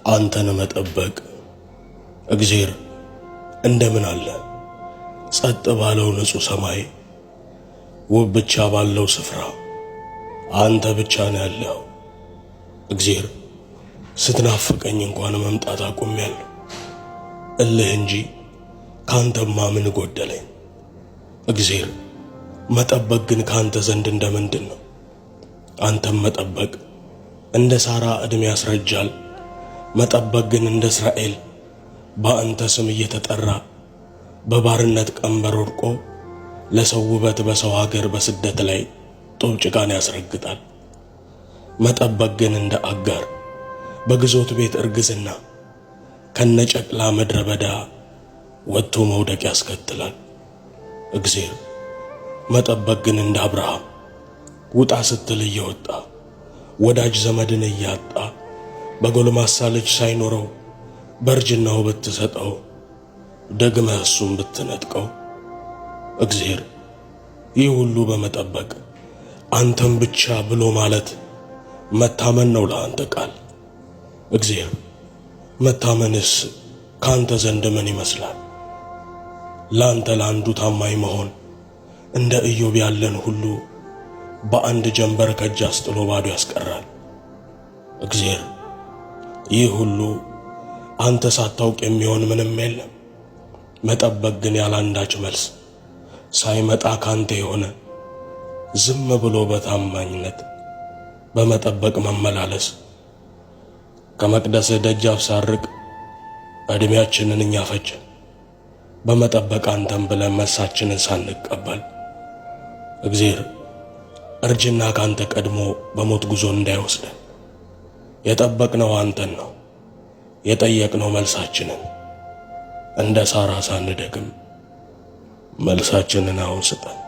አንተን መጠበቅ እግዚአብሔር እንደምን አለ ጸጥ ባለው ንጹህ ሰማይ ውብ ብቻ ባለው ስፍራ አንተ ብቻ ነው ያለው። እግዚአብሔር ስትናፍቀኝ እንኳን መምጣት አቁሜያለሁ እልህ እንጂ ካንተማ ምን ጎደለኝ። እግዚአብሔር መጠበቅ ግን ካንተ ዘንድ እንደምንድን ነው? አንተም መጠበቅ እንደ ሳራ ዕድሜ ያስረጃል። መጠበቅ ግን እንደ እስራኤል በአንተ ስም እየተጠራ በባርነት ቀንበር ወድቆ ለሰው ውበት በሰው ሀገር በስደት ላይ ጡብ ጭቃን ያስረግጣል። መጠበቅ ግን እንደ አጋር በግዞት ቤት እርግዝና ከነጨቅላ ምድረ በዳ ወጥቶ መውደቅ ያስከትላል። እግዚአብሔር መጠበቅ ግን እንደ አብርሃም ውጣ ስትል እየወጣ ወዳጅ ዘመድን እያጣ በጎልማሳ ልጅ ሳይኖረው በእርጅናው ብትሰጠው ደግመህ እሱም ብትነጥቀው። እግዚአብሔር ይህ ሁሉ በመጠበቅ አንተም ብቻ ብሎ ማለት መታመን ነው ለአንተ ቃል። እግዚአብሔር መታመንስ ካንተ ዘንድ ምን ይመስላል? ላንተ ለአንዱ ታማኝ መሆን እንደ ኢዮብ ያለን ሁሉ በአንድ ጀንበር ከእጅ አስጥሎ ባዶ ያስቀራል። እግዚአብሔር ይህ ሁሉ አንተ ሳታውቅ የሚሆን ምንም የለም። መጠበቅ ግን ያላንዳች መልስ ሳይመጣ ካንተ የሆነ ዝም ብሎ በታማኝነት በመጠበቅ መመላለስ። ከመቅደስህ ደጃፍ ሳርቅ ዕድሜያችንን እኛ ፈጀን በመጠበቅ አንተን ብለን መልሳችንን ሳንቀበል። እግዚአብሔር እርጅና ካንተ ቀድሞ በሞት ጉዞ እንዳይወስደን የጠበቅነው አንተን ነው። የጠየቅነው መልሳችንን እንደ ሳራ ሳንደግም መልሳችንን አሁን ስጠን።